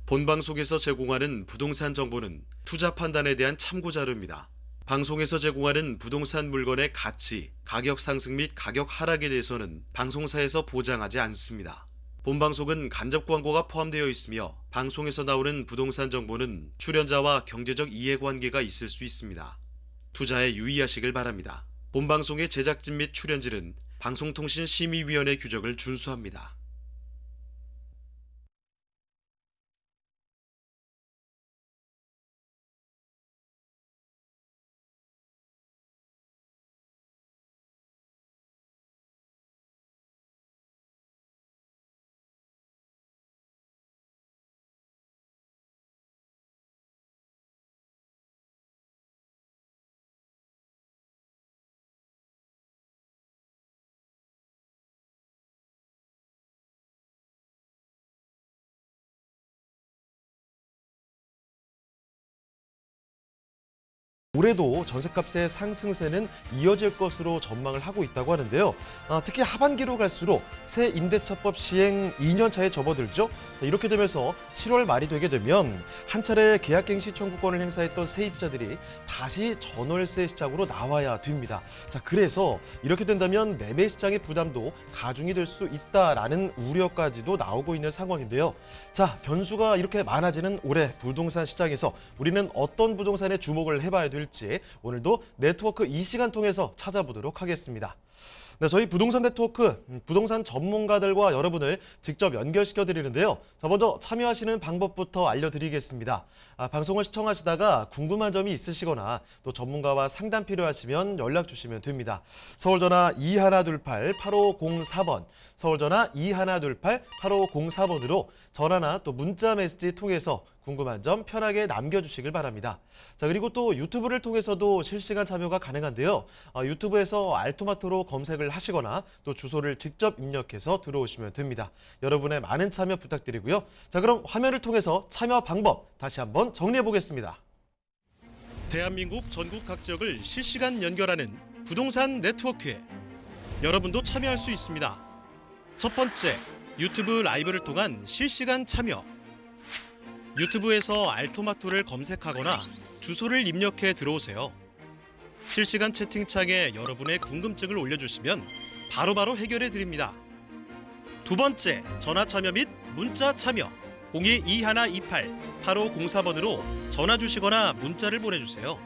본방송에서 제공하는 부동산 정보는 투자 판단에 대한 참고 자료입니다. 방송에서 제공하는 부동산 물건의 가치, 가격 상승 및 가격 하락에 대해서는 방송사에서 보장하지 않습니다. 본방송은 간접 광고가 포함되어 있으며 방송에서 나오는 부동산 정보는 출연자와 경제적 이해관계가 있을 수 있습니다. 투자에 유의하시길 바랍니다. 본방송의 제작진 및 출연진은 방송통신심의위원회 규정을 준수합니다. 올해도 전셋값의 상승세는 이어질 것으로 전망을 하고 있다고 하는데요. 특히 하반기로 갈수록 새 임대차법 시행 2년 차에 접어들죠. 이렇게 되면서 7월 말이 되게 되면 한 차례 계약갱시 청구권을 행사했던 세입자들이 다시 전월세 시장으로 나와야 됩니다. 자, 그래서 이렇게 된다면 매매 시장의 부담도 가중이 될 수 있다라는 우려까지도 나오고 있는 상황인데요. 자, 변수가 이렇게 많아지는 올해 부동산 시장에서 우리는 어떤 부동산에 주목을 해봐야 될지 오늘도 네트워크 이 시간 통해서 찾아보도록 하겠습니다. 네, 저희 부동산 네트워크, 부동산 전문가들과 여러분을 직접 연결시켜 드리는데요. 자, 먼저 참여하시는 방법부터 알려드리겠습니다. 방송을 시청하시다가 궁금한 점이 있으시거나 또 전문가와 상담 필요하시면 연락 주시면 됩니다. 서울전화 2128-8504번, 서울전화 2128-8504번으로 전화나 또 문자 메시지 통해서 궁금한 점 편하게 남겨주시길 바랍니다. 자, 그리고 또 유튜브를 통해서도 실시간 참여가 가능한데요. 유튜브에서 알토마토로 검색을 하시거나 또 주소를 직접 입력해서 들어오시면 됩니다. 여러분의 많은 참여 부탁드리고요. 자, 그럼 화면을 통해서 참여 방법 다시 한번 정리해 보겠습니다. 대한민국 전국 각 지역을 실시간 연결하는 부동산 네트워크에 여러분도 참여할 수 있습니다. 첫 번째, 유튜브 라이브를 통한 실시간 참여. 유튜브에서 알토마토를 검색하거나 주소를 입력해 들어오세요. 실시간 채팅창에 여러분의 궁금증을 올려주시면 바로바로 해결해 드립니다. 두 번째, 전화 참여 및 문자 참여. 022128-8504번으로 전화 주시거나 문자를 보내주세요.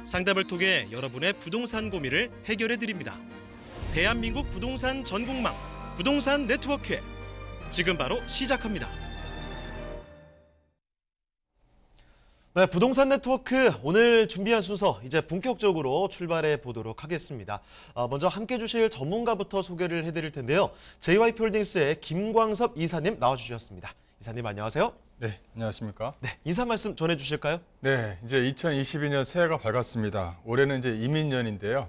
상담을 통해 여러분의 부동산 고민을 해결해 드립니다. 대한민국 부동산 전국망 부동산 네트워크에 지금 바로 시작합니다. 네, 부동산 네트워크 오늘 준비한 순서 이제 본격적으로 출발해 보도록 하겠습니다. 먼저 함께 해주실 전문가부터 소개를 해드릴 텐데요. JYP홀딩스의 김광섭 이사님 나와주셨습니다. 이사님 안녕하세요. 네, 안녕하십니까? 네, 인사 말씀 전해주실까요? 네, 이제 2022년 새해가 밝았습니다. 올해는 이제 이민년인데요.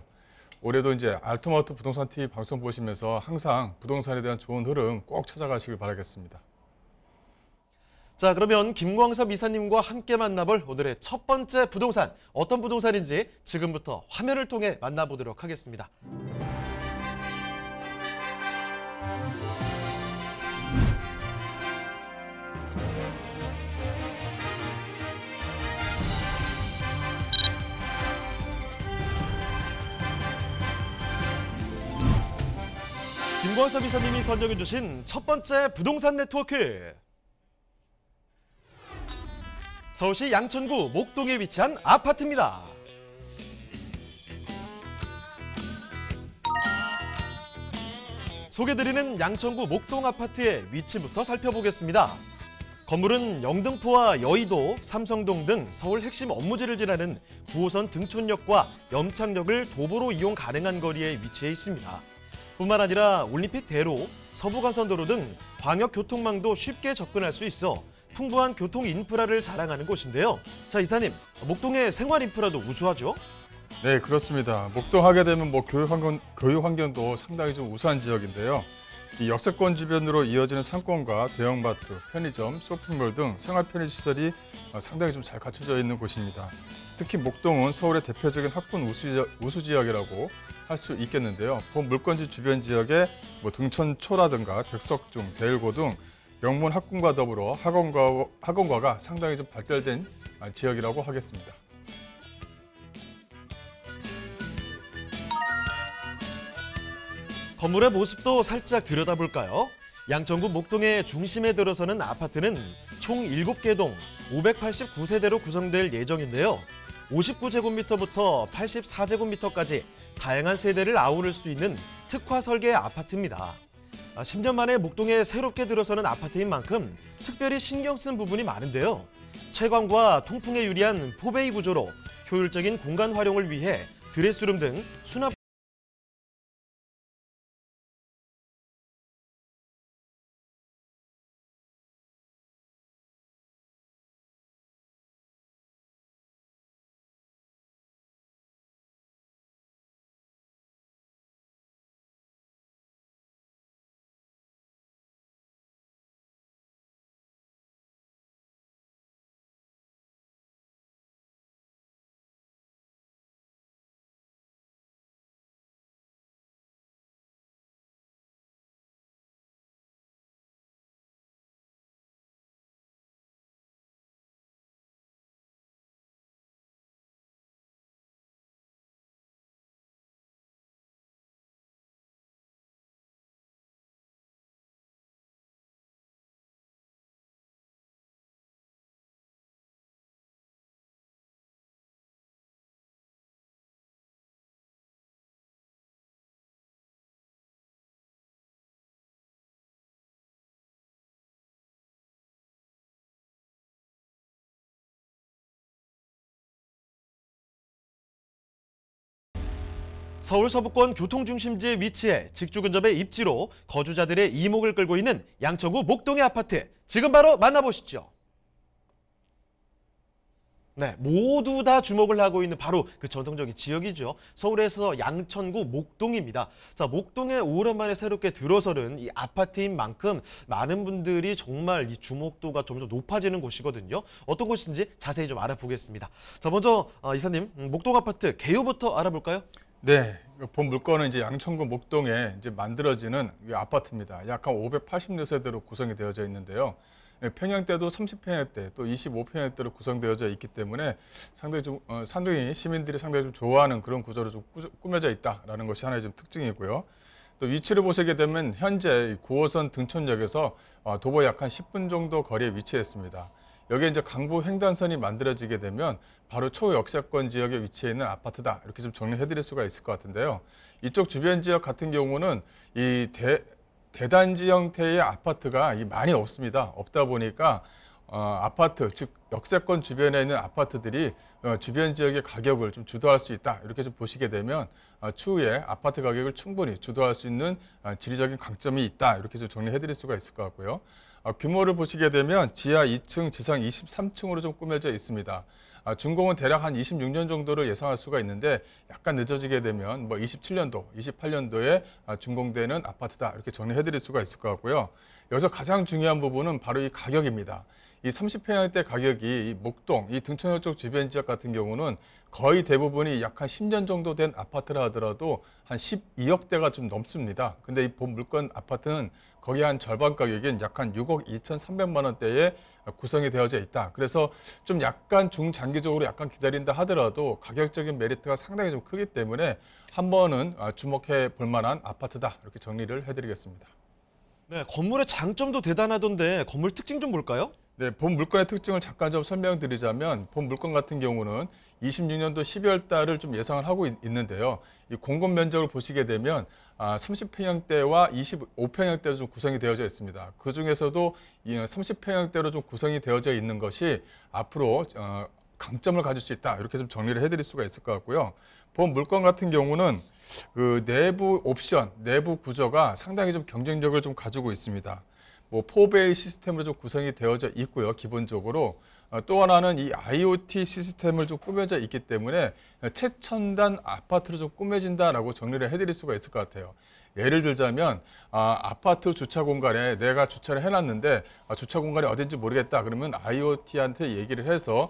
올해도 이제 알토마토 부동산 TV 방송 보시면서 항상 부동산에 대한 좋은 흐름 꼭 찾아가시길 바라겠습니다. 자, 그러면 김광섭 이사님과 함께 만나볼 오늘의 첫 번째 부동산, 어떤 부동산인지 지금부터 화면을 통해 만나보도록 하겠습니다. 김광섭 이사님이 선정해 주신 첫 번째 부동산 네트워크. 서울시 양천구 목동에 위치한 아파트입니다. 소개드리는 양천구 목동 아파트의 위치부터 살펴보겠습니다. 건물은 영등포와 여의도, 삼성동 등 서울 핵심 업무지를 지나는 9호선 등촌역과 염창역을 도보로 이용 가능한 거리에 위치해 있습니다. 뿐만 아니라 올림픽 대로, 서부간선도로 등 광역교통망도 쉽게 접근할 수 있어 풍부한 교통 인프라를 자랑하는 곳인데요. 자, 이사님, 목동의 생활 인프라도 우수하죠? 네, 그렇습니다. 목동 하게 되면 뭐 교육 환경도 상당히 좀 우수한 지역인데요. 이 역세권 주변으로 이어지는 상권과 대형마트, 편의점, 쇼핑몰 등 생활 편의 시설이 상당히 좀 잘 갖춰져 있는 곳입니다. 특히 목동은 서울의 대표적인 학군 우수 지역이라고 할 수 있겠는데요. 본 물건지 주변 지역에 뭐 등촌초라든가 백석중, 대일고 등 명문 학군과 더불어 학원과가 상당히 좀 발달된 지역이라고 하겠습니다. 건물의 모습도 살짝 들여다볼까요? 양천구 목동의 중심에 들어서는 아파트는 총 7개 동 589세대로 구성될 예정인데요. 59제곱미터부터 84제곱미터까지 다양한 세대를 아우를 수 있는 특화 설계의 아파트입니다. 10년 만에 목동에 새롭게 들어서는 아파트인 만큼 특별히 신경 쓴 부분이 많은데요. 채광과 통풍에 유리한 포베이 구조로 효율적인 공간 활용을 위해 드레스룸 등 수납 서울 서부권 교통중심지에 위치해 직주 근접의 입지로 거주자들의 이목을 끌고 있는 양천구 목동의 아파트. 지금 바로 만나보시죠. 네, 모두 다 주목을 하고 있는 바로 그 전통적인 지역이죠. 서울에서 양천구 목동입니다. 자, 목동에 오랜만에 새롭게 들어서는 이 아파트인 만큼 많은 분들이 정말 이 주목도가 점점 높아지는 곳이거든요. 어떤 곳인지 자세히 좀 알아보겠습니다. 자, 먼저 이사님, 목동 아파트 개요부터 알아볼까요? 네, 본 물건은 이제 양천구 목동에 이제 만들어지는 아파트입니다. 약 한 580여 세대로 구성이 되어져 있는데요. 평형대도 30평형대, 또 25평형대로 구성되어져 있기 때문에 상당히 시민들이 상당히 좀 좋아하는 그런 구조로 좀 꾸며져 있다라는 것이 하나의 좀 특징이고요. 또 위치를 보시게 되면 현재 9호선 등촌역에서 도보 약 한 10분 정도 거리에 위치했습니다. 여기에 이제 강부 횡단선이 만들어지게 되면 바로 초역세권 지역에 위치해 있는 아파트다, 이렇게 좀 정리해드릴 수가 있을 것 같은데요. 이쪽 주변 지역 같은 경우는 이 대단지 형태의 아파트가 많이 없습니다. 없다 보니까 아파트, 즉 역세권 주변에 있는 아파트들이 주변 지역의 가격을 좀 주도할 수 있다, 이렇게 좀 보시게 되면 추후에 아파트 가격을 충분히 주도할 수 있는 지리적인 강점이 있다, 이렇게 좀 정리해드릴 수가 있을 것 같고요. 규모를 보시게 되면 지하 2층, 지상 23층으로 좀 꾸며져 있습니다. 준공은 대략 한 26년 정도를 예상할 수가 있는데 약간 늦어지게 되면 27년도, 28년도에 준공되는 아파트다, 이렇게 정리해드릴 수가 있을 것 같고요. 여기서 가장 중요한 부분은 바로 이 가격입니다. 이 30평형대 가격이 이 목동, 이 등촌역 쪽 주변 지역 같은 경우는 거의 대부분이 약 한 10년 정도 된 아파트라 하더라도 한 12억대가 좀 넘습니다. 근데 이 본 물건 아파트는 거기 한 절반 가격인 약 한 6억 2,300만 원대에 구성이 되어져 있다. 그래서 좀 약간 중장기적으로 약간 기다린다 하더라도 가격적인 메리트가 상당히 좀 크기 때문에 한 번은 주목해 볼 만한 아파트다, 이렇게 정리를 해드리겠습니다. 네, 건물의 장점도 대단하던데 건물 특징 좀 볼까요? 네, 본 물건의 특징을 잠깐 좀 설명드리자면 본 물건 같은 경우는 26년도 12월 달을 좀 예상을 하고 있는데요. 이 공급 면적을 보시게 되면 30평형대와 25평형대로 좀 구성이 되어져 있습니다. 그 중에서도 30평형대로 좀 구성이 되어져 있는 것이 앞으로 강점을 가질 수 있다, 이렇게 좀 정리를 해드릴 수가 있을 것 같고요. 본 물건 같은 경우는 그 내부 옵션, 내부 구조가 상당히 좀 경쟁력을 좀 가지고 있습니다. 포베이 시스템으로 좀 구성이 되어져 있고요. 기본적으로 또 하나는 이 IoT 시스템을 좀 꾸며져 있기 때문에 최첨단 아파트로 좀 꾸며진다라고 정리를 해드릴 수가 있을 것 같아요. 예를 들자면 아파트 주차 공간에 내가 주차를 해놨는데 주차 공간이 어딘지 모르겠다, 그러면 IoT한테 얘기를 해서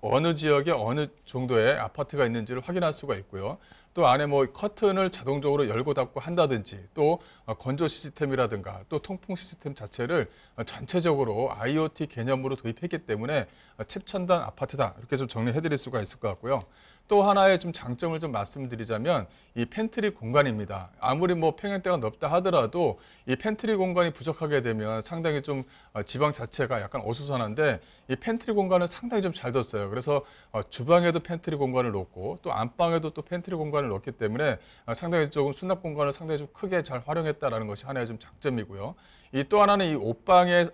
어느 지역에 어느 정도의 아파트가 있는지를 확인할 수가 있고요. 또 안에 뭐 커튼을 자동적으로 열고 닫고 한다든지 또 건조 시스템이라든가 또 통풍 시스템 자체를 전체적으로 IoT 개념으로 도입했기 때문에 최첨단 아파트다 이렇게 좀 정리해 드릴 수가 있을 것 같고요. 또 하나의 좀 장점을 좀 말씀드리자면 이 팬트리 공간입니다. 아무리 뭐 평형대가 넓다 하더라도 이 팬트리 공간이 부족하게 되면 상당히 좀 지방 자체가 약간 어수선한데 이 팬트리 공간은 상당히 좀 잘 뒀어요. 그래서 주방에도 팬트리 공간을 놓고 또 안방에도 또 팬트리 공간을 놓기 때문에 상당히 조금 수납 공간을 상당히 좀 크게 잘 활용했다라는 것이 하나의 좀 장점이고요. 이 또 하나는 이 옷방의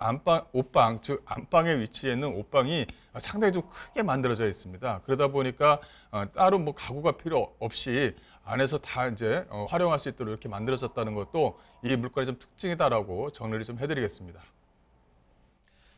옷방 즉 안방에 위치해 있는 옷방이 상당히 좀 크게 만들어져 있습니다. 그러다 보니까 따로 뭐 가구가 필요 없이 안에서 다 이제 활용할 수 있도록 이렇게 만들어졌다는 것도 이 물건의 좀 특징이다라고 정리를 좀 해드리겠습니다.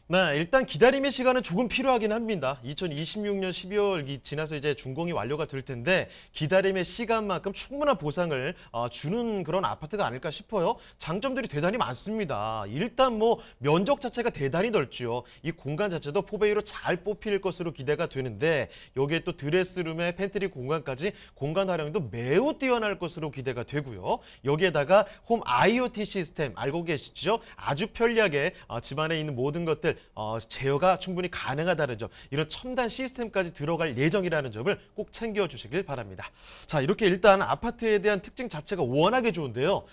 네, 일단 기다림의 시간은 조금 필요하긴 합니다. 2026년 12월 지나서 이제 준공이 완료가 될 텐데 기다림의 시간만큼 충분한 보상을 주는 그런 아파트가 아닐까 싶어요. 장점들이 대단히 많습니다. 일단 뭐 면적 자체가 대단히 넓죠. 이 공간 자체도 4베이로 잘 뽑힐 것으로 기대가 되는데 여기에 또 드레스룸에 팬트리 공간까지 공간 활용도 매우 뛰어날 것으로 기대가 되고요. 여기에다가 홈 IoT 시스템 알고 계시죠? 아주 편리하게 집안에 있는 모든 것들 제어가 충분히 가능하다는 점, 이런 첨단 시스템까지 들어갈 예정이라는 점을 꼭 챙겨주시길 바랍니다. 자, 이렇게 일단 아파트에 대한 특징 자체가 워낙에 좋은데요.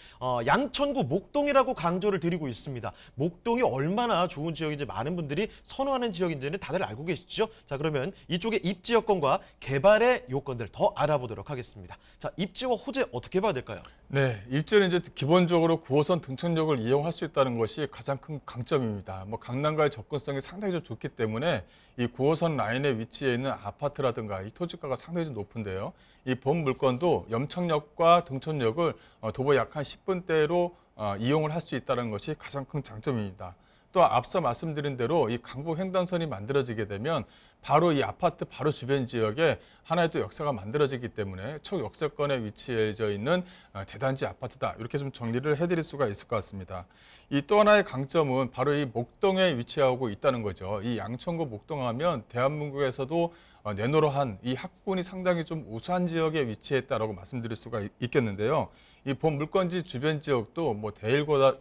양천구 목동이라고 강조를 드리고 있습니다. 목동이 얼마나 좋은 지역인지 많은 분들이 선호하는 지역인지는 다들 알고 계시죠? 자, 그러면 이쪽의 입지 여건과 개발의 요건들 더 알아보도록 하겠습니다. 자, 입지와 호재 어떻게 봐야 될까요? 네, 입지는 이제 기본적으로 9호선 등촌역을 이용할 수 있다는 것이 가장 큰 강점입니다. 뭐 강남과의 접근성이 상당히 좀 좋기 때문에 이 9호선 라인에 위치해 있는 아파트라든가 이 토지가가 상당히 좀 높은데요. 이 본 물건도 염청역과 등촌역을 도보 약 한 10분대로 이용을 할 수 있다는 것이 가장 큰 장점입니다. 또 앞서 말씀드린 대로 이 강북 횡단선이 만들어지게 되면 바로 이 아파트 바로 주변 지역에 하나의 또 역사가 만들어지기 때문에 초역세권에 위치해져 있는 대단지 아파트다. 이렇게 좀 정리를 해드릴 수가 있을 것 같습니다. 이 또 하나의 강점은 바로 이 목동에 위치하고 있다는 거죠. 이 양천구 목동하면 대한민국에서도 내노로한 이 학군이 상당히 좀 우수한 지역에 위치했다라고 말씀드릴 수가 있겠는데요. 이 본 물건지 주변 지역도 뭐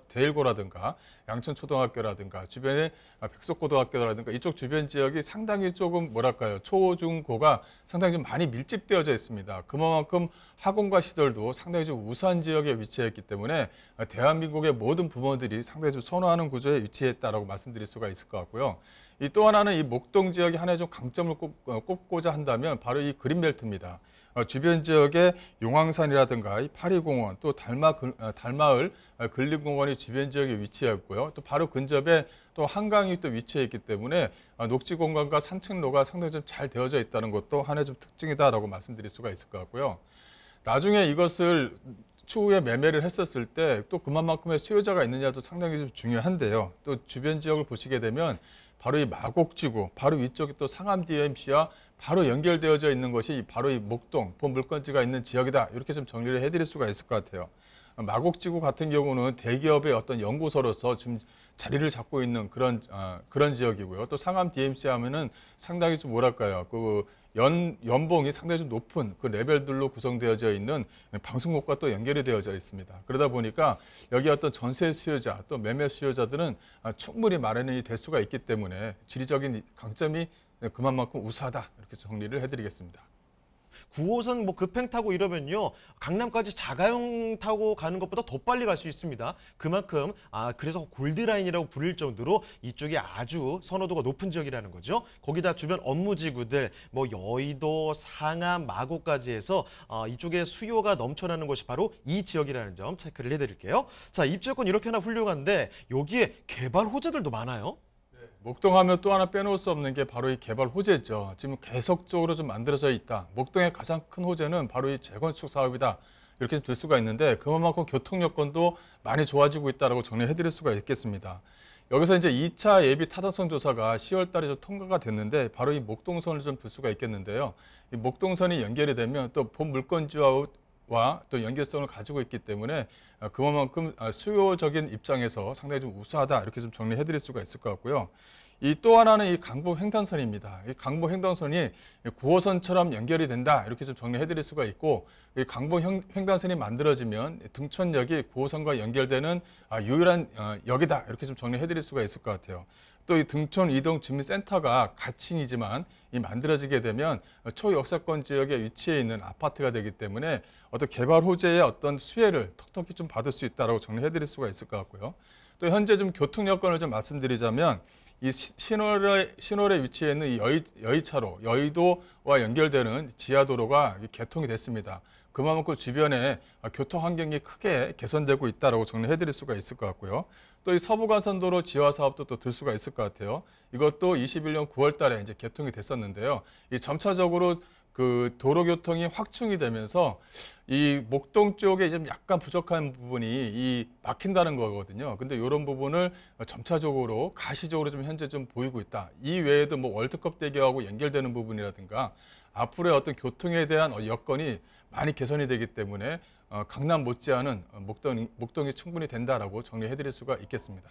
대일고라든가 양천초등학교라든가 주변에 백석고등학교라든가 이쪽 주변 지역이 상당히 조금 뭐랄까요, 초중고가 상당히 좀 많이 밀집되어져 있습니다. 그만큼 학원과 시설도 상당히 좀 우수한 지역에 위치했기 때문에 대한민국의 모든 부모들이 상당히 좀 선호하는 구조에 위치했다라고 말씀드릴 수가 있을 것 같고요. 이 또 하나는 이 목동 지역이 하나의 좀 강점을 꼽고자 한다면 바로 이 그린벨트입니다. 주변 지역에 용왕산이라든가 이 파리공원 또 달마을 근린공원이 주변 지역에 위치해 있고요. 또 바로 근접에 또 한강이 또 위치해 있기 때문에 녹지 공간과 산책로가 상당히 좀 잘 되어져 있다는 것도 하나의 좀 특징이다라고 말씀드릴 수가 있을 것 같고요. 나중에 이것을 추후에 매매를 했었을 때 또 그만큼의 수요자가 있느냐도 상당히 좀 중요한데요. 또 주변 지역을 보시게 되면 바로 이 마곡지구, 바로 위쪽에 또 상암 DMC와 바로 연결되어져 있는 것이 바로 이 목동, 본 물건지가 있는 지역이다. 이렇게 좀 정리를 해드릴 수가 있을 것 같아요. 마곡지구 같은 경우는 대기업의 어떤 연구소로서 지금 자리를 잡고 있는 그런 지역이고요. 또 상암 DMC 하면은 상당히 좀 뭐랄까요, 연봉이 상당히 좀 높은 그 레벨들로 구성되어져 있는 방송국과 또 연결이 되어져 있습니다. 그러다 보니까 여기 어떤 전세 수요자 또 매매 수요자들은 충분히 마련이 될 수가 있기 때문에 지리적인 강점이 그만큼 우수하다. 이렇게 정리를 해드리겠습니다. 9호선 뭐 급행 타고 이러면요, 강남까지 자가용 타고 가는 것보다 더 빨리 갈 수 있습니다. 그만큼 그래서 골드라인이라고 부를 정도로 이쪽이 아주 선호도가 높은 지역이라는 거죠. 거기다 주변 업무지구들 뭐 여의도, 상암, 마곡까지 해서 이쪽에 수요가 넘쳐나는 것이 바로 이 지역이라는 점 체크를 해드릴게요. 자, 입지여건 이렇게나 훌륭한데 여기에 개발 호재들도 많아요. 목동하면 또 하나 빼놓을 수 없는 게 바로 이 개발 호재죠. 지금 계속적으로 좀 만들어져 있다. 목동의 가장 큰 호재는 바로 이 재건축 사업이다. 이렇게 될 수가 있는데 그만큼 교통 여건도 많이 좋아지고 있다고 정리해 드릴 수가 있겠습니다. 여기서 이제 2차 예비 타당성 조사가 10월 달에 좀 통과가 됐는데 바로 이 목동선을 좀 볼 수가 있겠는데요. 이 목동선이 연결이 되면 또 본 물건지와 또 연결성을 가지고 있기 때문에 그만큼 수요적인 입장에서 상당히 좀 우수하다 이렇게 좀 정리해 드릴 수가 있을 것 같고요. 이 또 하나는 이 강북 횡단선입니다. 이 강북 횡단선이 9호선처럼 연결이 된다 이렇게 좀 정리해드릴 수가 있고, 이 강북 횡단선이 만들어지면 등촌역이 9호선과 연결되는 유일한 역이다 이렇게 좀 정리해드릴 수가 있을 것 같아요. 또 이 등촌 이동 주민센터가 가칭이지만 이 만들어지게 되면 초역세권 지역에 위치해 있는 아파트가 되기 때문에 어떤 개발 호재의 어떤 수혜를 톡톡히 좀 받을 수 있다라고 정리해드릴 수가 있을 것 같고요. 또 현재 좀 교통 여건을 좀 말씀드리자면 이 신월에 위치해 있는 이 여의차로, 여의도와 연결되는 지하도로가 개통이 됐습니다. 그만큼 주변에 교통 환경이 크게 개선되고 있다라고 정리해드릴 수가 있을 것 같고요. 또 이 서부간선도로 지화 사업도 또 들 수가 있을 것 같아요. 이것도 21년 9월 달에 이제 개통이 됐었는데요. 이 점차적으로 그 도로 교통이 확충이 되면서 이 목동 쪽에 좀 약간 부족한 부분이 이 막힌다는 거거든요. 근데 이런 부분을 점차적으로 가시적으로 좀 현재 좀 보이고 있다. 이 외에도 뭐 월드컵 대교하고 연결되는 부분이라든가 앞으로의 어떤 교통에 대한 여건이 많이 개선이 되기 때문에 강남 못지않은 목동이 충분히 된다라고 정리해드릴 수가 있겠습니다.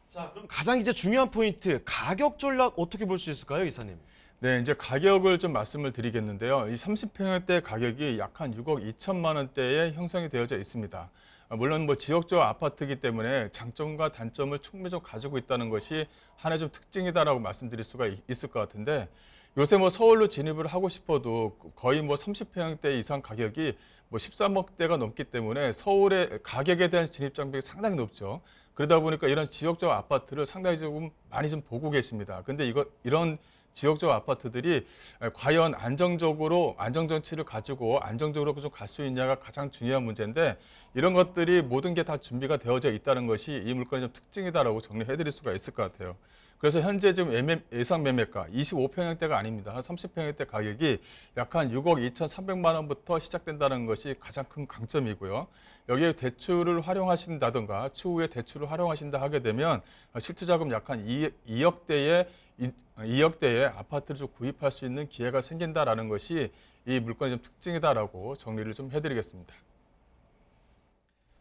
자, 그럼 가장 이제 중요한 포인트, 가격 전략 어떻게 볼 수 있을까요, 이사님? 네, 이제 가격을 좀 말씀을 드리겠는데요. 이 30평형대 가격이 약 한 6억 2천만 원대에 형성이 되어져 있습니다. 물론 뭐 지역적 아파트이기 때문에 장점과 단점을 충분히 좀 가지고 있다는 것이 하나의 좀 특징이다라고 말씀드릴 수가 있을 것 같은데, 요새 뭐 서울로 진입을 하고 싶어도 거의 뭐 30평형대 이상 가격이 뭐 13억대가 넘기 때문에 서울의 가격에 대한 진입 장벽이 상당히 높죠. 그러다 보니까 이런 지역적 아파트를 상당히 조금 많이 좀 보고 계십니다. 근데 이런 지역적 아파트들이 과연 안정적으로 안정정치를 가지고 안정적으로 좀 갈 수 있냐가 가장 중요한 문제인데, 이런 것들이 모든 게 다 준비가 되어져 있다는 것이 이 물건의 좀 특징이다라고 정리해드릴 수가 있을 것 같아요. 그래서 현재 지금 예상 매매가 25평형대가 아닙니다. 한 30평형대 가격이 약 한 6억 2,300만 원부터 시작된다는 것이 가장 큰 강점이고요. 여기에 대출을 활용하신다든가 추후에 대출을 활용하신다 하게 되면 실투자금 약 한 2억대의 아파트를 좀 구입할 수 있는 기회가 생긴다라는 것이 이 물건의 좀 특징이다라고 정리를 좀 해드리겠습니다.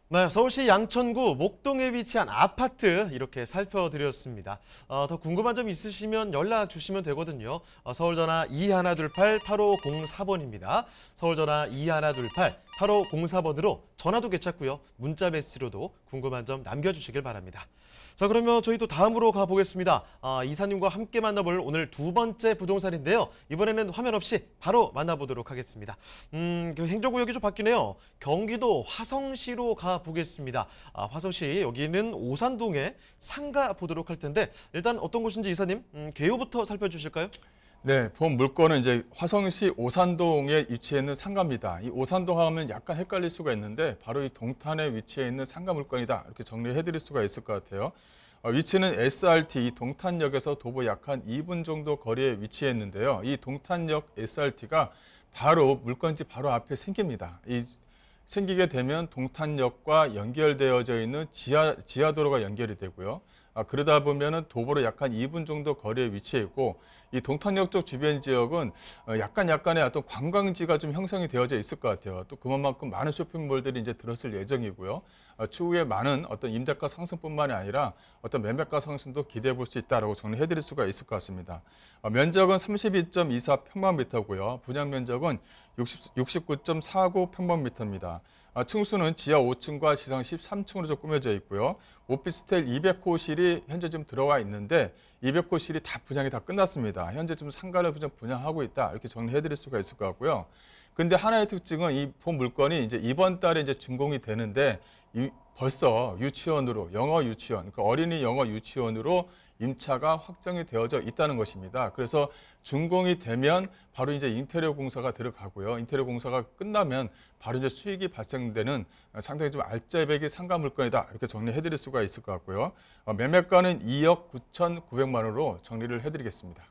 네, 서울시 양천구 목동에 위치한 아파트 이렇게 살펴드렸습니다. 더 궁금한 점 있으시면 연락 주시면 되거든요. 서울전화 2128-8504번입니다. 서울전화 2128-8504번으로 전화도 괜찮고요. 문자 메시지로도 궁금한 점 남겨주시길 바랍니다. 자, 그러면 저희 또 다음으로 가보겠습니다. 이사님과 함께 만나볼 오늘 두 번째 부동산인데요. 이번에는 화면 없이 바로 만나보도록 하겠습니다. 그 행정구역이 좀 바뀌네요. 경기도 화성시로 가보겠습니다. 화성시 여기는 오산동에 상가 보도록 할 텐데, 일단 어떤 곳인지 이사님 개요부터 살펴주실까요? 네, 본 물건은 이제 화성시 오산동에 위치해 있는 상가입니다. 이 오산동 하면 약간 헷갈릴 수가 있는데 바로 이 동탄에 위치해 있는 상가 물건이다 이렇게 정리해 드릴 수가 있을 것 같아요. 위치는 SRT 이 동탄역에서 도보 약 한 2분 정도 거리에 위치해 있는데요. 이 동탄역 SRT가 바로 물건지 바로 앞에 생깁니다. 생기게 되면 동탄역과 연결되어져 있는 지하도로가 연결이 되고요. 그러다 보면은 도보로 약 한 2분 정도 거리에 위치해 있고, 이 동탄역 쪽 주변 지역은 약간의 어떤 관광지가 좀 형성이 되어져 있을 것 같아요. 또 그만큼 많은 쇼핑몰들이 이제 들어설 예정이고요. 추후에 많은 어떤 임대가 상승뿐만이 아니라 어떤 매매가 상승도 기대해 볼 수 있다라고 정리해 드릴 수가 있을 것 같습니다. 면적은 32.24평방미터고요. 분양 면적은 69.49평방미터입니다. 층수는 지하 5층과 지상 13층으로 좀 꾸며져 있고요. 오피스텔 200호실이 현재 좀 들어와 있는데 200호실이 다 분양이 다 끝났습니다. 현재 좀 상가를 분양하고 있다 이렇게 정리해드릴 수가 있을 것 같고요. 근데 하나의 특징은 이 본 물건이 이제 이번 달에 이제 준공이 되는데 벌써 유치원으로 영어 유치원, 그러니까 어린이 영어 유치원으로 임차가 확정이 되어져 있다는 것입니다. 그래서 준공이 되면 바로 이제 인테리어 공사가 들어가고요. 인테리어 공사가 끝나면 바로 이제 수익이 발생되는 상당히 좀 알짜배기 상가 물건이다 이렇게 정리해드릴 수가 있을 것 같고요. 매매가는 2억 9,900만 원으로 정리를 해드리겠습니다.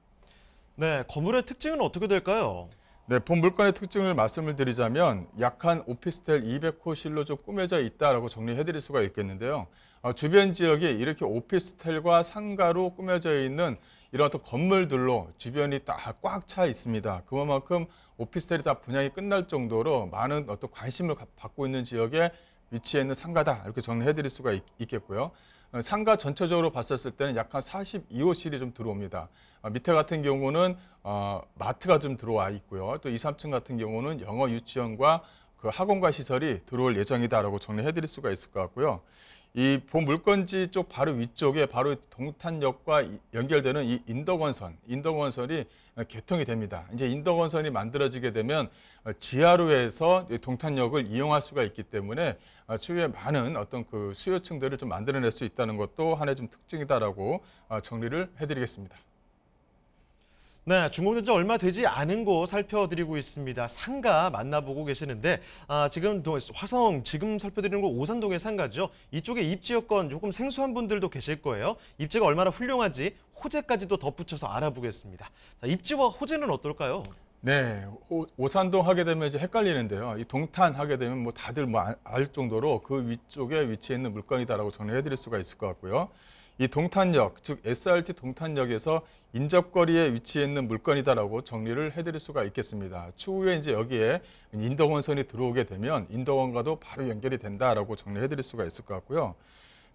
네, 건물의 특징은 어떻게 될까요? 네, 본 물건의 특징을 말씀을 드리자면 약한 오피스텔 200호실로 좀 꾸며져 있다라고 정리해드릴 수가 있겠는데요. 주변 지역이 이렇게 오피스텔과 상가로 꾸며져 있는 이런 어떤 건물들로 주변이 다 꽉 차 있습니다. 그만큼 오피스텔이 다 분양이 끝날 정도로 많은 어떤 관심을 받고 있는 지역에 위치해 있는 상가다 이렇게 정리해드릴 수가 있겠고요. 상가 전체적으로 봤었을 때는 약 한 42호실이 좀 들어옵니다. 밑에 같은 경우는 마트가 좀 들어와 있고요. 또 2, 3층 같은 경우는 영어 유치원과 그 학원과 시설이 들어올 예정이다라고 정리해 드릴 수가 있을 것 같고요. 이 본 물건지 쪽 바로 위쪽에 바로 동탄역과 연결되는 이 인덕원선이 개통이 됩니다. 이제 인덕원선이 만들어지게 되면 지하로 해서 동탄역을 이용할 수가 있기 때문에 추후에 많은 어떤 그 수요층들을 좀 만들어낼 수 있다는 것도 하나의 좀 특징이다라고 정리를 해드리겠습니다. 네, 준공된 지 얼마 되지 않은 곳 살펴드리고 있습니다. 상가 만나보고 계시는데 지금 화성 지금 살펴드리는 곳 오산동의 상가죠. 이쪽에 입지 여건 조금 생소한 분들도 계실 거예요. 입지가 얼마나 훌륭한지 호재까지도 덧붙여서 알아보겠습니다. 자, 입지와 호재는 어떨까요? 네, 오산동 하게 되면 이제 헷갈리는데요. 이 동탄 하게 되면 뭐 다들 뭐 알 정도로 그 위쪽에 위치해 있는 물건이다라고 정리해드릴 수가 있을 것 같고요. 이 동탄역, 즉 SRT 동탄역에서 인접거리에 위치해 있는 물건이다라고 정리를 해드릴 수가 있겠습니다. 추후에 이제 여기에 인덕원선이 들어오게 되면 인덕원과도 바로 연결이 된다라고 정리해드릴 수가 있을 것 같고요.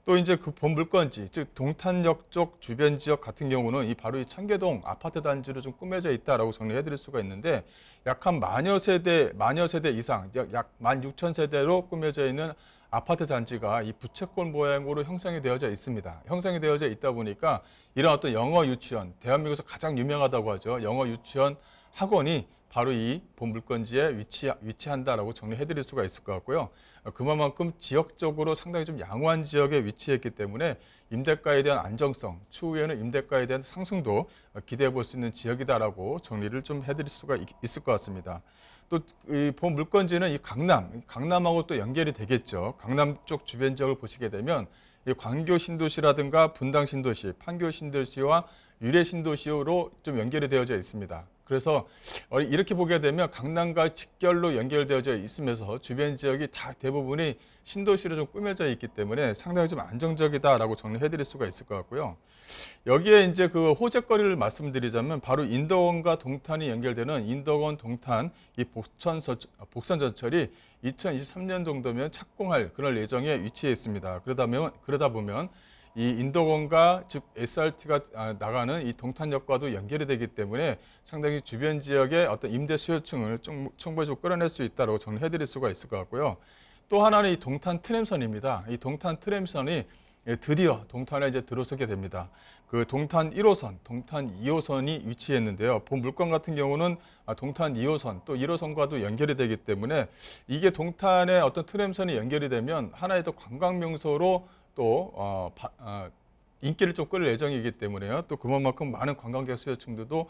또 이제 그 본 물건지, 즉 동탄역 쪽 주변 지역 같은 경우는 바로 이 청계동 아파트 단지로 좀 꾸며져 있다라고 정리해드릴 수가 있는데 약 한 만여 세대 이상, 약 16,000세대로 꾸며져 있는 아파트 단지가 이 부채꼴 모양으로 형성이 되어져 있습니다. 형성이 되어져 있다 보니까 이런 어떤 영어 유치원, 대한민국에서 가장 유명하다고 하죠. 영어 유치원 학원이 바로 이 본 물건지에 위치한다라고 정리해드릴 수가 있을 것 같고요. 그만큼 지역적으로 상당히 좀 양호한 지역에 위치했기 때문에 임대가에 대한 안정성, 추후에는 임대가에 대한 상승도 기대해 볼 수 있는 지역이다라고 정리를 좀 해드릴 수가 있을 것 같습니다. 또 이 본 물건지는 이 강남하고 또 연결이 되겠죠. 강남 쪽 주변 지역을 보시게 되면 이 광교 신도시라든가 분당 신도시, 판교 신도시와 유래 신도시로 좀 연결이 되어져 있습니다. 그래서 이렇게 보게 되면 강남과 직결로 연결되어져 있으면서 주변 지역이 다 대부분이 신도시로 좀 꾸며져 있기 때문에 상당히 좀 안정적이다라고 정리해드릴 수가 있을 것 같고요. 여기에 이제 그 호재거리를 말씀드리자면 바로 인덕원과 동탄이 연결되는 인덕원 동탄 이 복선 전철이 2023년 정도면 착공할 그런 예정에 위치해 있습니다. 그러다 보면 이 인덕원과 즉 SRT가 나가는 이 동탄역과도 연결이 되기 때문에 상당히 주변 지역의 어떤 임대 수요층을 충분히 좀 끌어낼 수 있다고 정리해드릴 수가 있을 것 같고요. 또 하나는 이 동탄 트램선입니다. 이 동탄 트램선이 드디어 동탄에 이제 들어서게 됩니다. 그 동탄 1호선, 동탄 2호선이 위치했는데요. 본 물건 같은 경우는 동탄 2호선 또 1호선과도 연결이 되기 때문에 이게 동탄의 어떤 트램선이 연결이 되면 하나의 또 관광 명소로 또 인기를 좀 끌 예정이기 때문에요. 또 그만큼 많은 관광객 수요층들도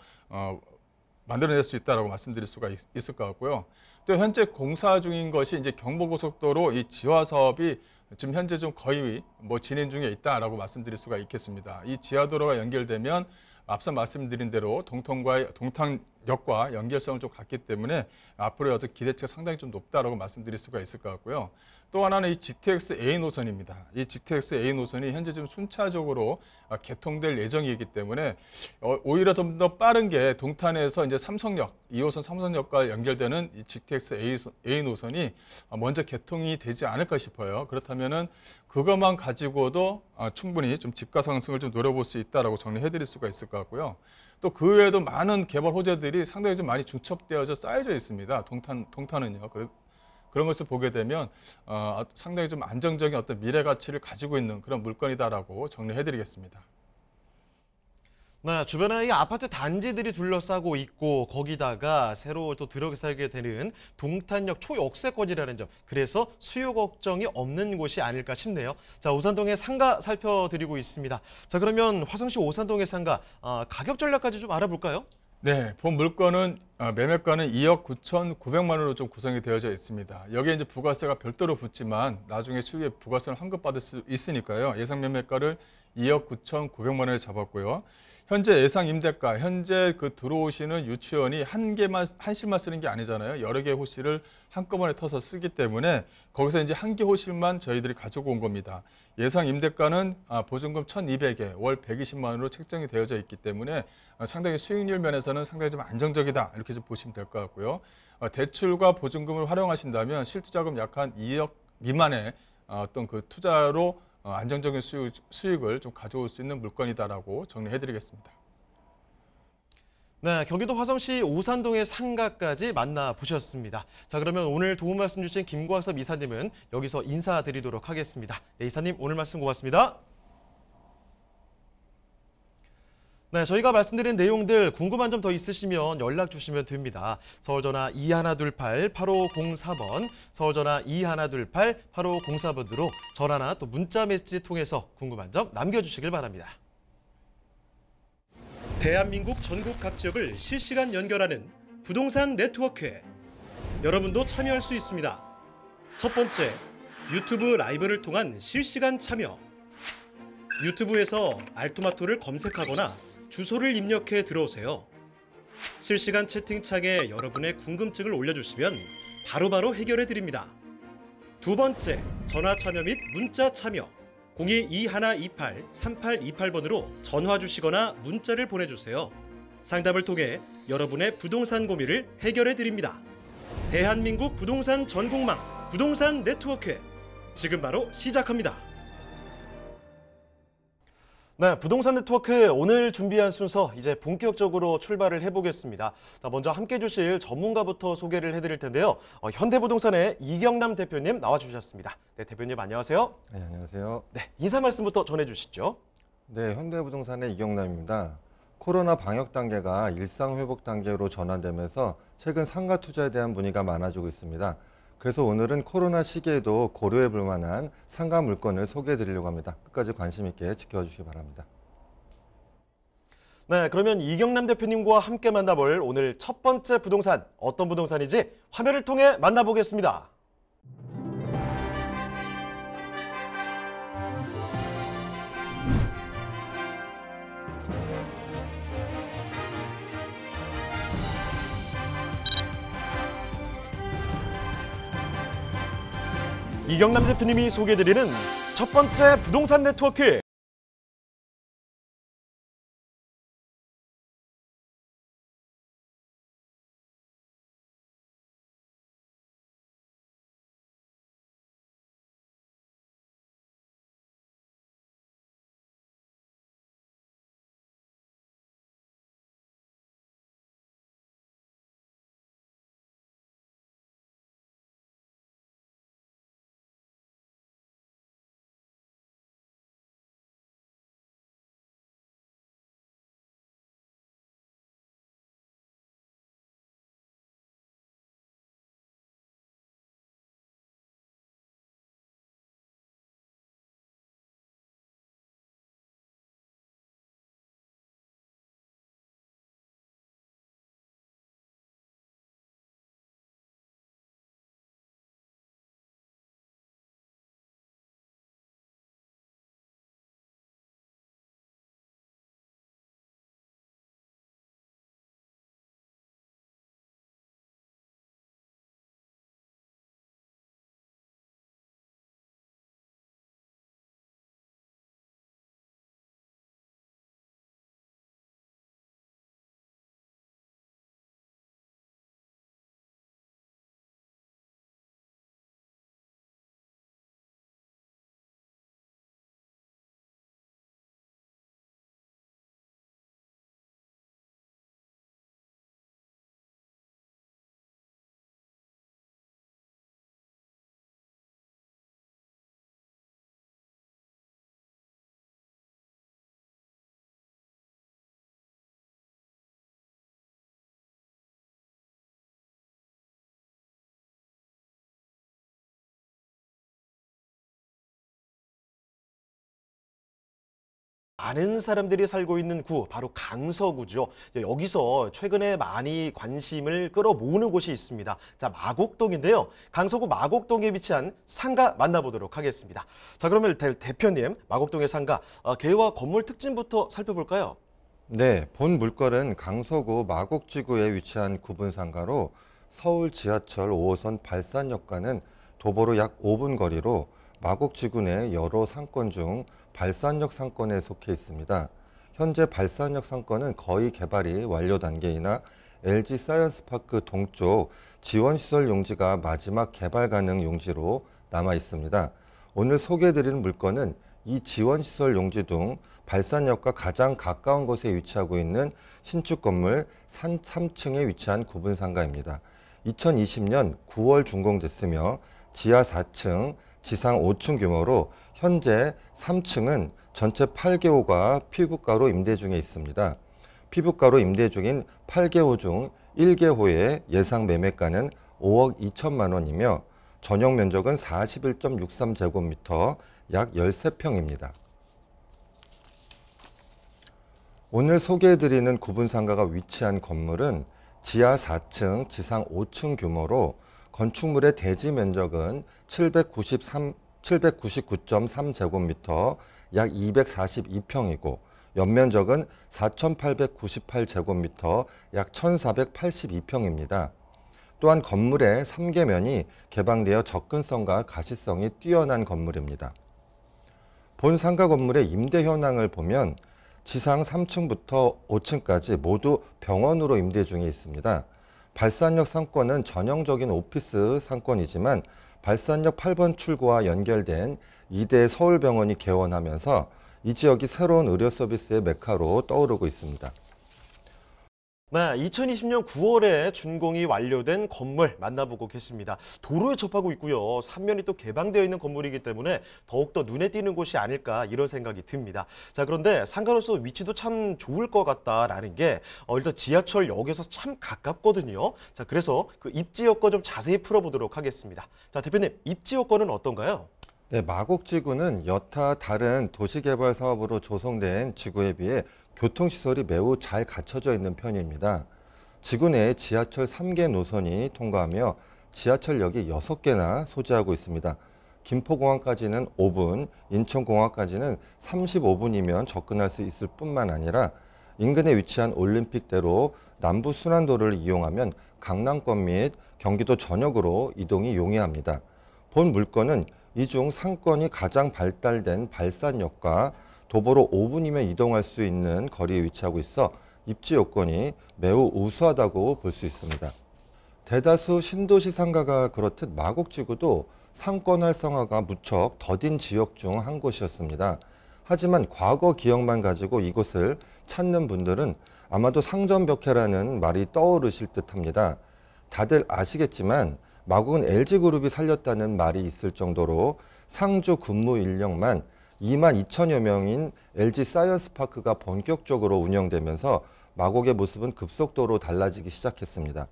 만들어낼 수 있다라고 말씀드릴 수가 있을 것 같고요. 또 현재 공사 중인 것이 이제 경부고속도로 이 지화 사업이 지금 현재 좀 거의 뭐 진행 중에 있다라고 말씀드릴 수가 있겠습니다. 이 지하도로가 연결되면 앞서 말씀드린 대로 동탄역과 연결성을 좀 갖기 때문에 앞으로의 어떤 기대치가 상당히 좀 높다라고 말씀드릴 수가 있을 것 같고요. 또 하나는 이 GTX A 노선입니다. 이 GTX A 노선이 현재 좀 순차적으로 개통될 예정이기 때문에 오히려 좀 더 빠른 게 동탄에서 이제 삼성역, 2호선 삼성역과 연결되는 이 GTX A 노선이 먼저 개통이 되지 않을까 싶어요. 그렇다면은 그것만 가지고도 충분히 좀 집가 상승을 좀 노려볼 수 있다라고 정리해드릴 수가 있을 것 같고요. 또 그 외에도 많은 개발 호재들이 상당히 좀 많이 중첩되어져 쌓여져 있습니다. 동탄은요. 그런 것을 보게 되면 상당히 좀 안정적인 어떤 미래 가치를 가지고 있는 그런 물건이다라고 정리해드리겠습니다. 네, 주변에 이 아파트 단지들이 둘러싸고 있고 거기다가 새로 또 들어서게 되는 동탄역 초역세권이라는 점, 그래서 수요 걱정이 없는 곳이 아닐까 싶네요. 자, 오산동의 상가 살펴드리고 있습니다. 자, 그러면 화성시 오산동의 상가 가격 전략까지 좀 알아볼까요? 네, 본 물건은 매매가는 2억 9,900만 원으로 좀 구성이 되어져 있습니다. 여기에 이제 부가세가 별도로 붙지만 나중에 추후에 부가세를 환급받을 수 있으니까요. 예상 매매가를 2억 9,900만 원에 잡았고요. 현재 예상 임대가, 현재 그 들어오시는 유치원이 한 실만 쓰는 게 아니잖아요. 여러 개의 호실을 한꺼번에 터서 쓰기 때문에 거기서 이제 한 개 호실만 저희들이 가지고 온 겁니다. 예상 임대가는 보증금 1,200에 월 120만 원으로 책정이 되어져 있기 때문에 상당히 수익률 면에서는 상당히 좀 안정적이다 이렇게 좀 보시면 될 것 같고요. 대출과 보증금을 활용하신다면 실투자금 약 한 2억 미만의 어떤 그 투자로 안정적인 수익을 좀 가져올 수 있는 물건이다라고 정리해드리겠습니다. 네, 경기도 화성시 오산동의 상가까지 만나보셨습니다. 자, 그러면 오늘 도움 말씀 주신 김광섭 이사님은 여기서 인사드리도록 하겠습니다. 네, 이사님 오늘 말씀 고맙습니다. 네, 저희가 말씀드린 내용들 궁금한 점 더 있으시면 연락 주시면 됩니다. 서울전화 2128-8504번, 서울전화 2128-8504번으로 전화나 또 문자 메시지 통해서 궁금한 점 남겨주시길 바랍니다. 대한민국 전국 각 지역을 실시간 연결하는 부동산 네트워크에 여러분도 참여할 수 있습니다. 첫 번째, 유튜브 라이브를 통한 실시간 참여. 유튜브에서 알토마토를 검색하거나 주소를 입력해 들어오세요. 실시간 채팅창에 여러분의 궁금증을 올려주시면 바로바로 해결해 드립니다. 두 번째, 전화 참여 및 문자 참여. 02-2128-3828번으로 전화 주시거나 문자를 보내주세요. 상담을 통해 여러분의 부동산 고민을 해결해 드립니다. 대한민국 부동산 전국망 부동산 네트워크 지금 바로 시작합니다. 네, 부동산 네트워크 오늘 준비한 순서 이제 본격적으로 출발을 해보겠습니다. 자, 먼저 함께 해주실 전문가부터 소개를 해드릴 텐데요. 현대부동산의 이경남 대표님 나와주셨습니다. 네, 대표님 안녕하세요. 네, 안녕하세요. 네, 인사 말씀부터 전해주시죠. 네, 현대부동산의 이경남입니다. 코로나 방역 단계가 일상 회복 단계로 전환되면서 최근 상가 투자에 대한 문의가 많아지고 있습니다. 그래서 오늘은 코로나 시기에도 고려해 볼 만한 상가 물건을 소개해 드리려고 합니다. 끝까지 관심 있게 지켜주시기 바랍니다. 네, 그러면 이경남 대표님과 함께 만나볼 오늘 첫 번째 부동산, 어떤 부동산인지 화면을 통해 만나보겠습니다. 이경남 대표님이 소개해드리는 첫 번째 부동산 네트워크. 많은 사람들이 살고 있는 구, 바로 강서구죠. 여기서 최근에 많이 관심을 끌어모으는 곳이 있습니다. 자, 마곡동인데요. 강서구 마곡동에 위치한 상가 만나보도록 하겠습니다. 자, 그러면 대표님, 마곡동의 상가, 개와 건물 특징부터 살펴볼까요? 네, 본 물건은 강서구 마곡지구에 위치한 구분 상가로 서울 지하철 5호선 발산역과는 도보로 약 5분 거리로 마곡지구 내 여러 상권 중 발산역 상권에 속해 있습니다. 현재 발산역 상권은 거의 개발이 완료 단계이나 LG 사이언스파크 동쪽 지원시설 용지가 마지막 개발 가능 용지로 남아 있습니다. 오늘 소개해드리는 물건은 이 지원시설 용지 등 발산역과 가장 가까운 곳에 위치하고 있는 신축 건물 3층에 위치한 구분상가입니다. 2020년 9월 준공됐으며 지하 4층, 지상 5층 규모로 현재 3층은 전체 8개 호가 피부가로 임대 중에 있습니다. 피부가로 임대 중인 8개 호 중 1개 호의 예상 매매가는 5억 2천만 원이며 전용 면적은 41.63제곱미터, 약 13평입니다. 오늘 소개해드리는 구분상가가 위치한 건물은 지하 4층, 지상 5층 규모로 건축물의 대지 면적은 799.3제곱미터, 약 242평이고 연면적은 4,898제곱미터, 약 1,482평입니다. 또한 건물의 3계면이 개방되어 접근성과 가시성이 뛰어난 건물입니다. 본 상가 건물의 임대 현황을 보면 지상 3층부터 5층까지 모두 병원으로 임대 중에 있습니다. 발산역 상권은 전형적인 오피스 상권이지만 발산역 8번 출구와 연결된 2대 서울병원이 개원하면서 이 지역이 새로운 의료 서비스의 메카로 떠오르고 있습니다. 네, 2020년 9월에 준공이 완료된 건물 만나보고 계십니다. 도로에 접하고 있고요. 3면이 또 개방되어 있는 건물이기 때문에 더욱더 눈에 띄는 곳이 아닐까 이런 생각이 듭니다. 자, 그런데 상가로서 위치도 참 좋을 것 같다라는 게 일단 지하철역에서 참 가깝거든요. 자, 그래서 그 입지 여건 좀 자세히 풀어보도록 하겠습니다. 자, 대표님, 입지 여건은 어떤가요? 네, 마곡지구는 여타 다른 도시개발 사업으로 조성된 지구에 비해 교통시설이 매우 잘 갖춰져 있는 편입니다. 지구 내에 지하철 3개 노선이 통과하며 지하철역이 6개나 소재하고 있습니다. 김포공항까지는 5분, 인천공항까지는 35분이면 접근할 수 있을 뿐만 아니라 인근에 위치한 올림픽대로 남부순환도로를 이용하면 강남권 및 경기도 전역으로 이동이 용이합니다. 본 물건은 이 중 상권이 가장 발달된 발산역과 도보로 5분이면 이동할 수 있는 거리에 위치하고 있어 입지 요건이 매우 우수하다고 볼 수 있습니다. 대다수 신도시 상가가 그렇듯 마곡지구도 상권 활성화가 무척 더딘 지역 중 한 곳이었습니다. 하지만 과거 기억만 가지고 이곳을 찾는 분들은 아마도 상점벽해라는 말이 떠오르실 듯합니다. 다들 아시겠지만 마곡은 LG그룹이 살렸다는 말이 있을 정도로 상주 근무 인력만 2만 2천여 명인 LG사이언스파크가 본격적으로 운영되면서 마곡의 모습은 급속도로 달라지기 시작했습니다.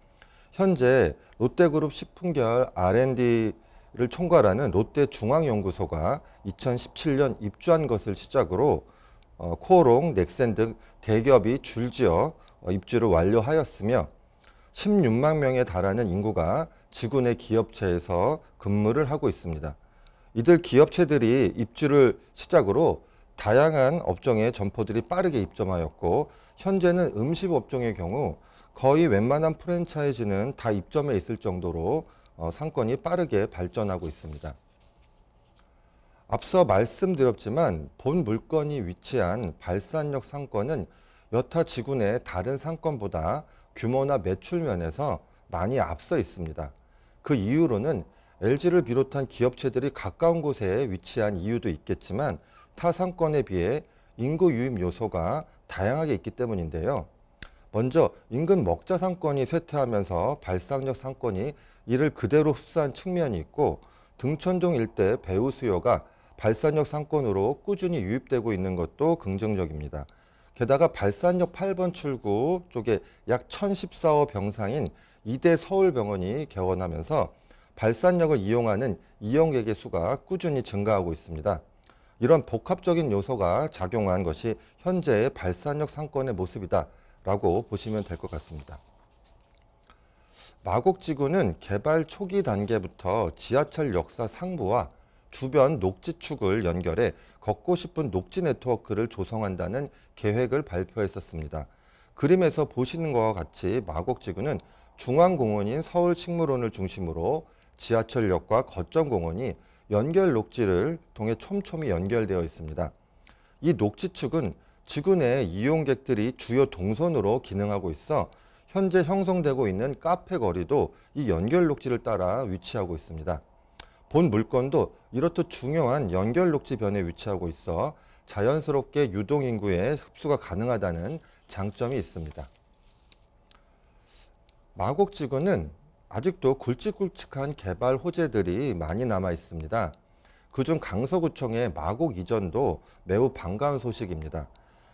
현재 롯데그룹 식품계열 R&D를 총괄하는 롯데중앙연구소가 2017년 입주한 것을 시작으로 코오롱, 넥센 등 대기업이 줄지어 입주를 완료하였으며 16만 명에 달하는 인구가 지구 내 기업체에서 근무를 하고 있습니다. 이들 기업체들이 입주를 시작으로 다양한 업종의 점포들이 빠르게 입점하였고 현재는 음식 업종의 경우 거의 웬만한 프랜차이즈는 다 입점해 있을 정도로 상권이 빠르게 발전하고 있습니다. 앞서 말씀드렸지만 본 물건이 위치한 발산역 상권은 여타 지구 내 다른 상권보다 규모나 매출 면에서 많이 앞서 있습니다. 그 이유로는 LG를 비롯한 기업체들이 가까운 곳에 위치한 이유도 있겠지만 타 상권에 비해 인구 유입 요소가 다양하게 있기 때문인데요. 먼저 인근 먹자 상권이 쇠퇴하면서 발산역 상권이 이를 그대로 흡수한 측면이 있고 등촌동 일대 배우 수요가 발산역 상권으로 꾸준히 유입되고 있는 것도 긍정적입니다. 게다가 발산역 8번 출구 쪽에 약 1014호 병상인 2대 서울병원이 개원하면서 발산역을 이용하는 이용객의 수가 꾸준히 증가하고 있습니다. 이런 복합적인 요소가 작용한 것이 현재의 발산역 상권의 모습이다라고 보시면 될 것 같습니다. 마곡지구는 개발 초기 단계부터 지하철 역사 상부와 주변 녹지축을 연결해 걷고 싶은 녹지 네트워크를 조성한다는 계획을 발표했었습니다. 그림에서 보시는 것과 같이 마곡지구는 중앙공원인 서울식물원을 중심으로 지하철역과 거점공원이 연결 녹지를 통해 촘촘히 연결되어 있습니다. 이 녹지축은 지구 내 이용객들이 주요 동선으로 기능하고 있어 현재 형성되고 있는 카페 거리도 이 연결 녹지를 따라 위치하고 있습니다. 본 물건도 이렇듯 중요한 연결 녹지변에 위치하고 있어 자연스럽게 유동인구의 흡수가 가능하다는 장점이 있습니다. 마곡지구는 아직도 굵직굵직한 개발 호재들이 많이 남아 있습니다. 그중 강서구청의 마곡 이전도 매우 반가운 소식입니다.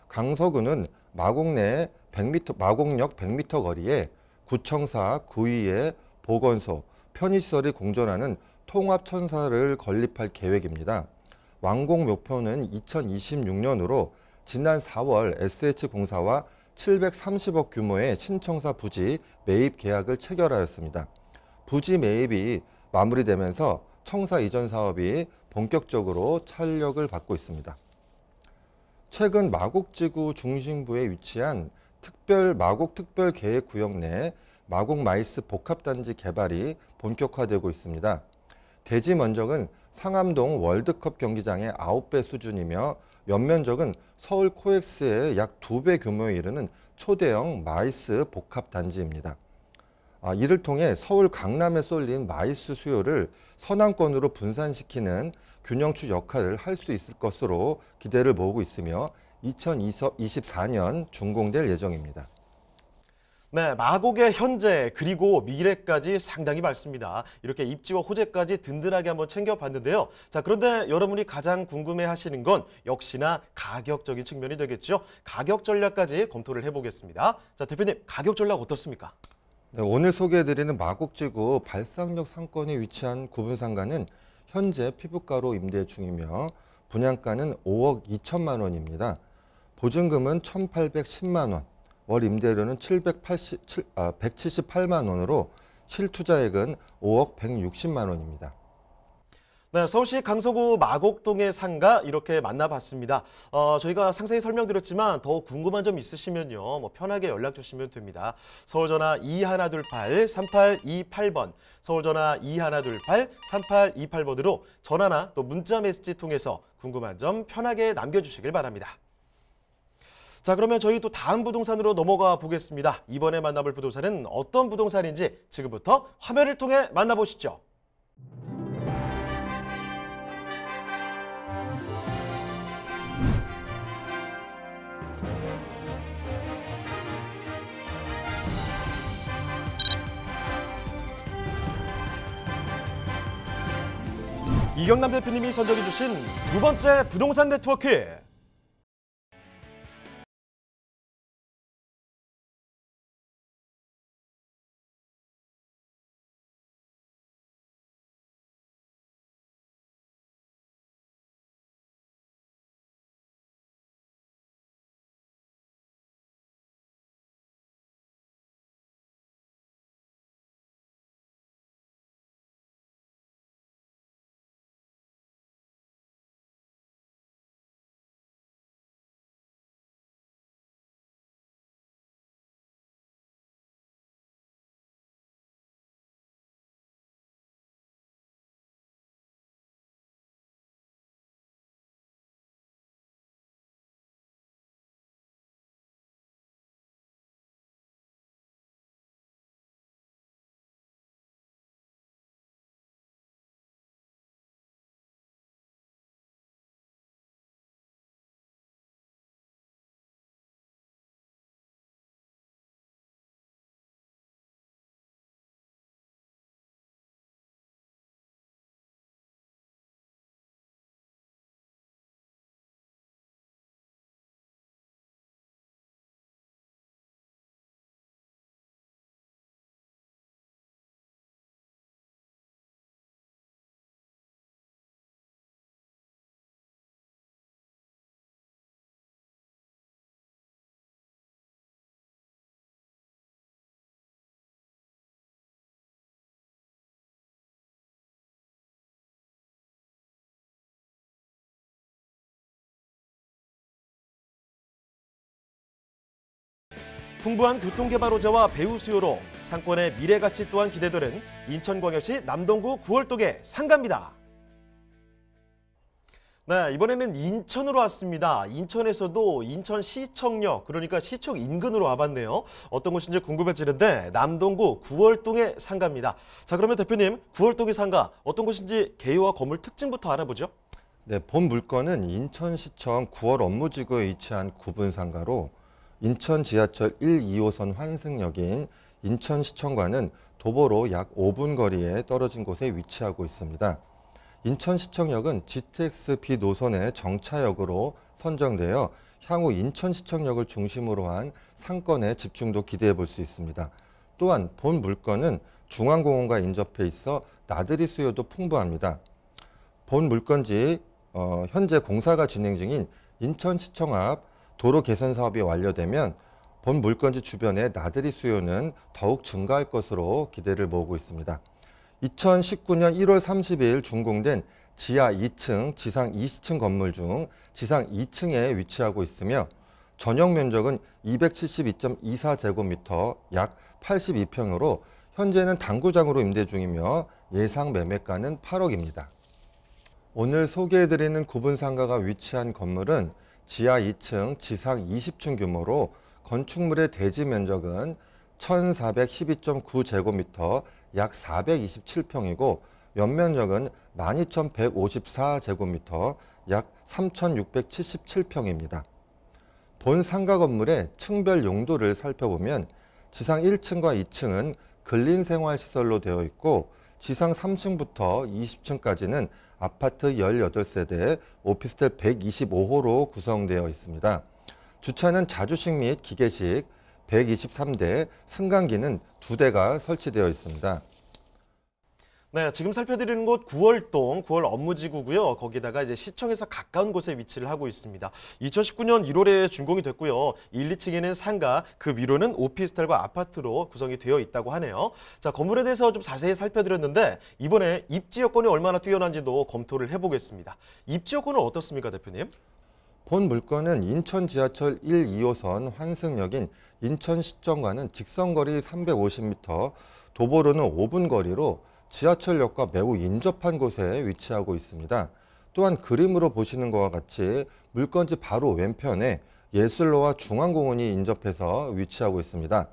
강서구는 마곡역 100m 거리에 구청사, 구의회, 보건소, 편의시설이 공존하는 통합천사를 건립할 계획입니다. 완공 목표는 2026년으로 지난 4월 SH공사와 730억 규모의 신청사 부지 매입 계약을 체결하였습니다. 부지 매입이 마무리되면서 청사 이전 사업이 본격적으로 탄력을 받고 있습니다. 최근 마곡지구 중심부에 위치한 마곡 특별계획구역 내 마곡마이스 복합단지 개발이 본격화되고 있습니다. 대지 면적은 상암동 월드컵 경기장의 9배 수준이며 연면적은 서울 코엑스의 약 2배 규모에 이르는 초대형 마이스 복합단지입니다. 이를 통해 서울 강남에 쏠린 마이스 수요를 서남권으로 분산시키는 균형추 역할을 할 수 있을 것으로 기대를 모으고 있으며 2024년 준공될 예정입니다. 네, 마곡의 현재 그리고 미래까지 상당히 밝습니다. 이렇게 입지와 호재까지 든든하게 한번 챙겨봤는데요. 자, 그런데 여러분이 가장 궁금해하시는 건 역시나 가격적인 측면이 되겠죠. 가격 전략까지 검토를 해보겠습니다. 자, 대표님, 가격 전략 어떻습니까? 네, 오늘 소개해드리는 마곡지구 발상역 상권에 위치한 구분상가는 현재 피부가로 임대 중이며 분양가는 5억 2천만 원입니다. 보증금은 1,810만 원, 월 임대료는 178만 원으로 실투자액은 5억 160만 원입니다. 네, 서울시 강서구 마곡동의 상가 이렇게 만나봤습니다. 저희가 상세히 설명드렸지만 더 궁금한 점 있으시면요, 편하게 연락 주시면 됩니다. 서울전화 2128-3828번, 서울전화 2128-3828번으로 전화나 또 문자 메시지 통해서 궁금한 점 편하게 남겨주시길 바랍니다. 자, 그러면 저희 또 다음 부동산으로 넘어가 보겠습니다. 이번에 만나볼 부동산은 어떤 부동산인지 지금부터 화면을 통해 만나보시죠. 이경남 대표님이 선정해 주신 두 번째 부동산 네트워크. 풍부한 교통개발 호재와 배후 수요로 상권의 미래가치 또한 기대되는 인천광역시 남동구 구월동의 상가입니다. 네, 이번에는 인천으로 왔습니다. 인천에서도 인천시청역, 그러니까 시청 인근으로 와봤네요. 어떤 곳인지 궁금해지는데 남동구 구월동의 상가입니다. 자, 그러면 대표님, 구월동의 상가 어떤 곳인지 개요와 건물 특징부터 알아보죠. 네, 본 물건은 인천시청 9월 업무지구에 위치한 구분 상가로 인천 지하철 1, 2호선 환승역인 인천시청과는 도보로 약 5분 거리에 떨어진 곳에 위치하고 있습니다. 인천시청역은 GTX-B 노선의 정차역으로 선정되어 향후 인천시청역을 중심으로 한 상권의 집중도 기대해 볼 수 있습니다. 또한 본 물건은 중앙공원과 인접해 있어 나들이 수요도 풍부합니다. 본 물건지 현재 공사가 진행 중인 인천시청 앞 도로 개선 사업이 완료되면 본 물건지 주변의 나들이 수요는 더욱 증가할 것으로 기대를 모으고 있습니다. 2019년 1월 30일 준공된 지하 2층, 지상 20층 건물 중 지상 2층에 위치하고 있으며 전용 면적은 272.24제곱미터 약 82평으로 현재는 당구장으로 임대 중이며 예상 매매가는 8억입니다. 오늘 소개해드리는 구분 상가가 위치한 건물은 지하 2층, 지상 20층 규모로 건축물의 대지 면적은 1412.9제곱미터 약 427평이고 연면적은 12,154제곱미터 약 3,677평입니다. 본 상가 건물의 층별 용도를 살펴보면 지상 1층과 2층은 근린생활시설로 되어 있고 지상 3층부터 20층까지는 아파트 18세대, 오피스텔 125호로 구성되어 있습니다. 주차는 자주식 및 기계식 123대, 승강기는 2대가 설치되어 있습니다. 네, 지금 살펴드리는 곳 구월동, 구월 업무지구고요. 거기다가 이제 시청에서 가까운 곳에 위치를 하고 있습니다. 2019년 1월에 준공이 됐고요. 1, 2층에는 상가, 그 위로는 오피스텔과 아파트로 구성이 되어 있다고 하네요. 자, 건물에 대해서 좀 자세히 살펴드렸는데 이번에 입지 여건이 얼마나 뛰어난지도 검토를 해보겠습니다. 입지 여건은 어떻습니까, 대표님? 본 물건은 인천 지하철 1, 2호선 환승역인 인천시청과는 직선거리 350m, 도보로는 5분 거리로 지하철역과 매우 인접한 곳에 위치하고 있습니다. 또한 그림으로 보시는 것과 같이 물건지 바로 왼편에 예술로와 중앙공원이 인접해서 위치하고 있습니다.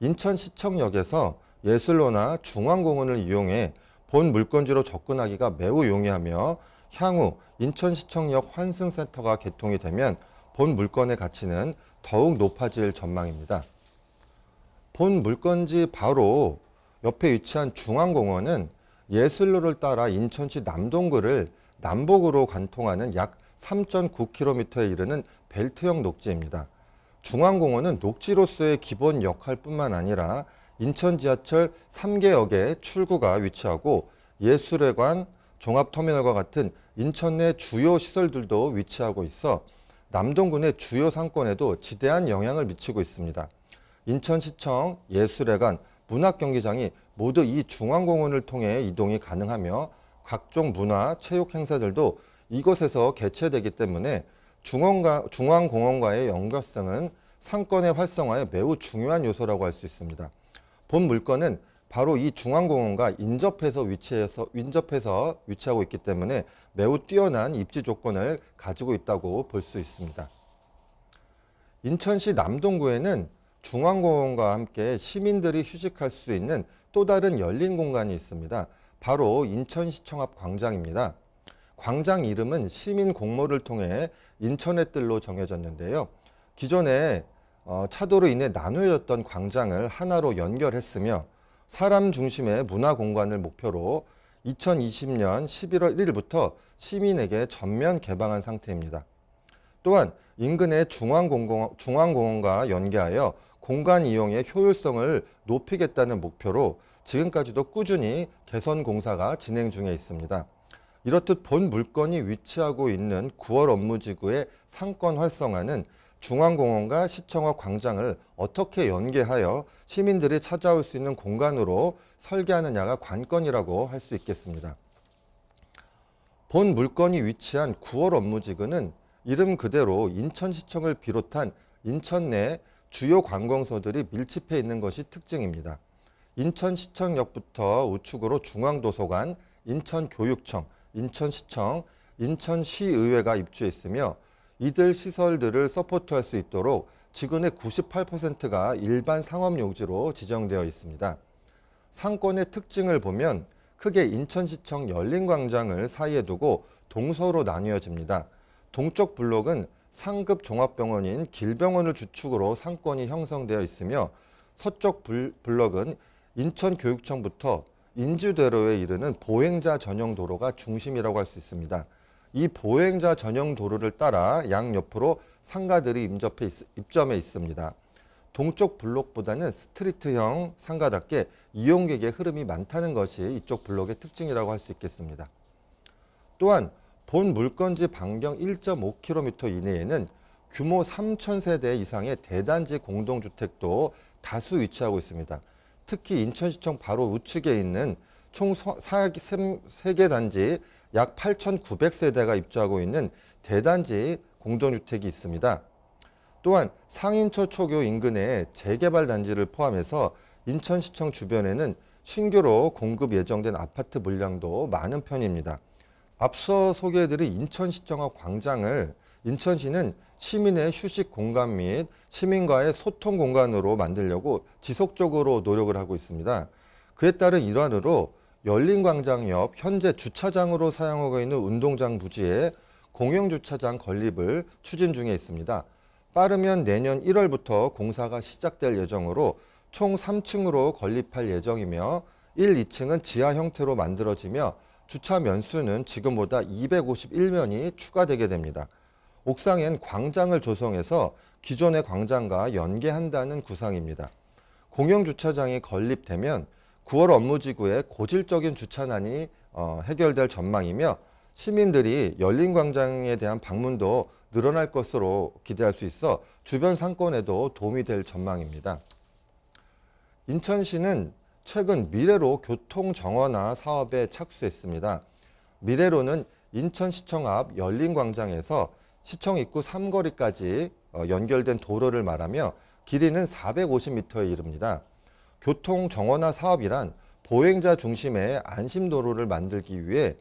인천시청역에서 예술로나 중앙공원을 이용해 본 물건지로 접근하기가 매우 용이하며 향후 인천시청역 환승센터가 개통이 되면 본 물건의 가치는 더욱 높아질 전망입니다. 본 물건지 바로 옆에 위치한 중앙공원은 예술로를 따라 인천시 남동구를 남북으로 관통하는 약 3.9km에 이르는 벨트형 녹지입니다. 중앙공원은 녹지로서의 기본 역할뿐만 아니라 인천 지하철 3개역의 출구가 위치하고 예술회관, 종합터미널과 같은 인천 내 주요 시설들도 위치하고 있어 남동구 내 주요 상권에도 지대한 영향을 미치고 있습니다. 인천시청, 예술회관, 문학경기장이 모두 이 중앙공원을 통해 이동이 가능하며 각종 문화, 체육 행사들도 이곳에서 개최되기 때문에 중앙공원과의 연결성은 상권의 활성화에 매우 중요한 요소라고 할 수 있습니다. 본 물건은 바로 이 중앙공원과 인접해서 위치하고 있기 때문에 매우 뛰어난 입지 조건을 가지고 있다고 볼 수 있습니다. 인천시 남동구에는 중앙공원과 함께 시민들이 휴식할 수 있는 또 다른 열린 공간이 있습니다. 바로 인천시청 앞 광장입니다. 광장 이름은 시민 공모를 통해 인천의 뜰로 정해졌는데요. 기존에 차도로 인해 나누어졌던 광장을 하나로 연결했으며 사람 중심의 문화 공간을 목표로 2020년 11월 1일부터 시민에게 전면 개방한 상태입니다. 또한 인근의 중앙공원과 연계하여 공간 이용의 효율성을 높이겠다는 목표로 지금까지도 꾸준히 개선 공사가 진행 중에 있습니다. 이렇듯 본 물건이 위치하고 있는 9월 업무지구의 상권 활성화는 중앙공원과 시청역 광장을 어떻게 연계하여 시민들이 찾아올 수 있는 공간으로 설계하느냐가 관건이라고 할 수 있겠습니다. 본 물건이 위치한 9월 업무지구는 이름 그대로 인천시청을 비롯한 인천 내 주요 관공서들이 밀집해 있는 것이 특징입니다. 인천시청역부터 우측으로 중앙도서관, 인천교육청, 인천시청, 인천시의회가 입주했으며 이들 시설들을 서포트할 수 있도록 지구의 98%가 일반 상업용지로 지정되어 있습니다. 상권의 특징을 보면 크게 인천시청 열린광장을 사이에 두고 동서로 나뉘어집니다. 동쪽 블록은 상급 종합병원인 길병원을 주축으로 상권이 형성되어 있으며 서쪽 블록은 인천교육청부터 인주대로에 이르는 보행자 전용 도로가 중심이라고 할 수 있습니다. 이 보행자 전용 도로를 따라 양옆으로 상가들이 입점해 있습니다. 동쪽 블록보다는 스트리트형 상가답게 이용객의 흐름이 많다는 것이 이쪽 블록의 특징이라고 할 수 있겠습니다. 또한 본 물건지 반경 1.5km 이내에는 규모 3,000세대 이상의 대단지 공동주택도 다수 위치하고 있습니다. 특히 인천시청 바로 우측에 있는 총 3개 단지 약 8,900세대가 입주하고 있는 대단지 공동주택이 있습니다. 또한 상인초 초교 인근의 재개발 단지를 포함해서 인천시청 주변에는 신규로 공급 예정된 아파트 물량도 많은 편입니다. 앞서 소개해드린 인천시청 앞 광장을 인천시는 시민의 휴식 공간 및 시민과의 소통 공간으로 만들려고 지속적으로 노력을 하고 있습니다. 그에 따른 일환으로 열린광장 옆 현재 주차장으로 사용하고 있는 운동장 부지에 공영주차장 건립을 추진 중에 있습니다. 빠르면 내년 1월부터 공사가 시작될 예정으로 총 3층으로 건립할 예정이며 1, 2층은 지하 형태로 만들어지며 주차 면수는 지금보다 251면이 추가되게 됩니다. 옥상엔 광장을 조성해서 기존의 광장과 연계한다는 구상입니다. 공영주차장이 건립되면 9월 업무지구의 고질적인 주차난이 해결될 전망이며 시민들이 열린광장에 대한 방문도 늘어날 것으로 기대할 수 있어 주변 상권에도 도움이 될 전망입니다. 인천시는 최근 미래로 교통 정원화 사업에 착수했습니다. 미래로는 인천시청 앞 열린광장에서 시청 입구 3거리까지 연결된 도로를 말하며 길이는 450m에 이릅니다. 교통 정원화 사업이란 보행자 중심의 안심도로를 만들기 위해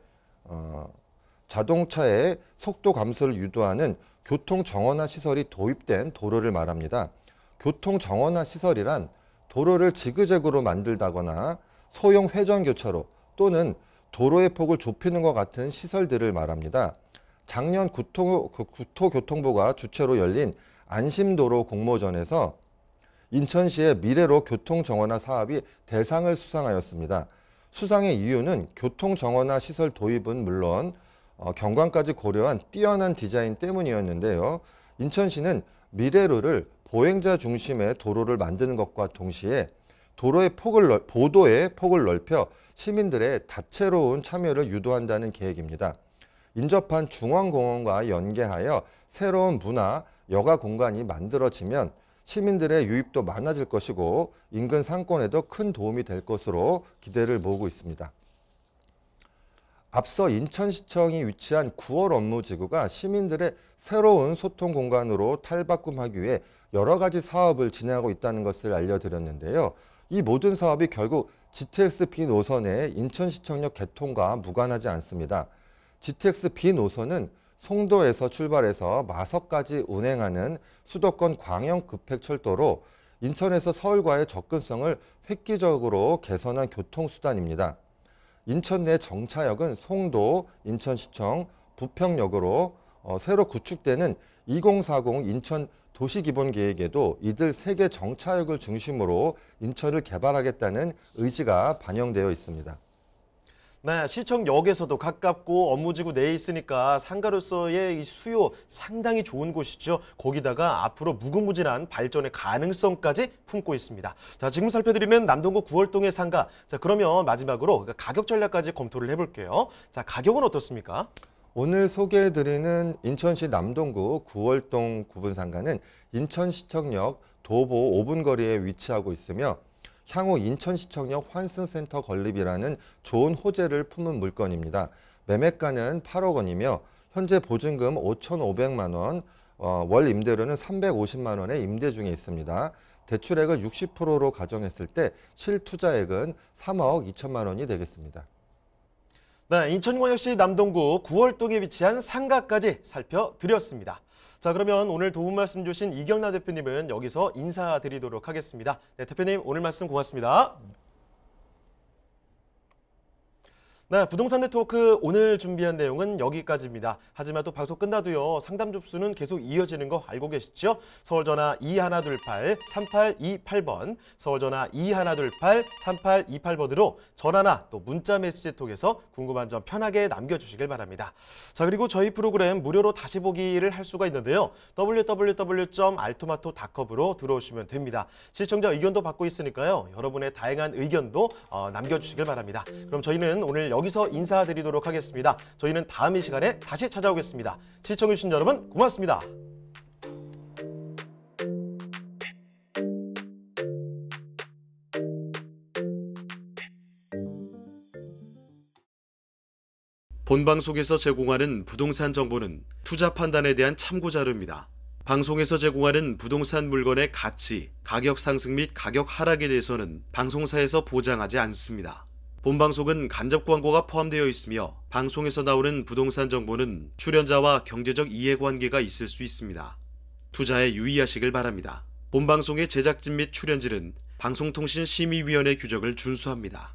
자동차의 속도 감소를 유도하는 교통 정원화 시설이 도입된 도로를 말합니다. 교통 정원화 시설이란 도로를 지그재그로 만들다거나 소형 회전교차로 또는 도로의 폭을 좁히는 것 같은 시설들을 말합니다. 작년 국토교통부가 주최로 열린 안심도로 공모전에서 인천시의 미래로 교통정원화 사업이 대상을 수상하였습니다. 수상의 이유는 교통정원화 시설 도입은 물론 경관까지 고려한 뛰어난 디자인 때문이었는데요. 인천시는 미래로를 보행자 중심의 도로를 만드는 것과 동시에 보도의 폭을 넓혀 시민들의 다채로운 참여를 유도한다는 계획입니다. 인접한 중앙공원과 연계하여 새로운 문화, 여가 공간이 만들어지면 시민들의 유입도 많아질 것이고 인근 상권에도 큰 도움이 될 것으로 기대를 모으고 있습니다. 앞서 인천시청이 위치한 9월 업무지구가 시민들의 새로운 소통 공간으로 탈바꿈하기 위해 여러 가지 사업을 진행하고 있다는 것을 알려드렸는데요. 이 모든 사업이 결국 GTX B 노선의 인천시청역 개통과 무관하지 않습니다. GTX B 노선은 송도에서 출발해서 마석까지 운행하는 수도권 광역급행철도로 인천에서 서울과의 접근성을 획기적으로 개선한 교통수단입니다. 인천 내 정차역은 송도, 인천시청, 부평역으로 새로 구축되는 2040 인천 도시기본계획에도 이들 3개 정차역을 중심으로 인천을 개발하겠다는 의지가 반영되어 있습니다. 네, 시청역에서도 가깝고 업무지구 내에 있으니까 상가로서의 이 수요 상당히 좋은 곳이죠. 거기다가 앞으로 무궁무진한 발전의 가능성까지 품고 있습니다. 자, 지금 살펴드리는 남동구 구월동의 상가. 자, 그러면 마지막으로 가격 전략까지 검토를 해볼게요. 자, 가격은 어떻습니까? 오늘 소개해드리는 인천시 남동구 구월동 구분상가는 인천시청역 도보 5분 거리에 위치하고 있으며 향후 인천시청역 환승센터 건립이라는 좋은 호재를 품은 물건입니다. 매매가는 8억 원이며 현재 보증금 5,500만 원, 월 임대료는 350만 원의 임대 중에 있습니다. 대출액을 60%로 가정했을 때 실투자액은 3억 2천만 원이 되겠습니다. 네, 인천광역시 남동구 구월동에 위치한 상가까지 살펴드렸습니다. 자, 그러면 오늘 도움 말씀 주신 이경남 대표님은 여기서 인사드리도록 하겠습니다. 네, 대표님 오늘 말씀 고맙습니다. 네, 부동산 네트워크 오늘 준비한 내용은 여기까지입니다. 하지만 또 방송 끝나도요, 상담 접수는 계속 이어지는 거 알고 계시죠? 서울전화 2128-3828번, 서울전화 2128-3828번으로 전화나 또 문자 메시지 통해서 궁금한 점 편하게 남겨주시길 바랍니다. 자, 그리고 저희 프로그램 무료로 다시 보기를 할 수가 있는데요. www.altomato.com으로 들어오시면 됩니다. 시청자 의견도 받고 있으니까요. 여러분의 다양한 의견도 남겨주시길 바랍니다. 그럼 저희는 오늘 여기서 인사드리도록 하겠습니다. 저희는 다음 이 시간에 다시 찾아오겠습니다. 시청해주신 여러분 고맙습니다. 본방송에서 제공하는 부동산 정보는 투자 판단에 대한 참고 자료입니다. 방송에서 제공하는 부동산 물건의 가치, 가격 상승 및 가격 하락에 대해서는 방송사에서 보장하지 않습니다. 본방송은 간접 광고가 포함되어 있으며 방송에서 나오는 부동산 정보는 출연자와 경제적 이해관계가 있을 수 있습니다. 투자에 유의하시길 바랍니다. 본방송의 제작진 및 출연진은 방송통신심의위원회 규정을 준수합니다.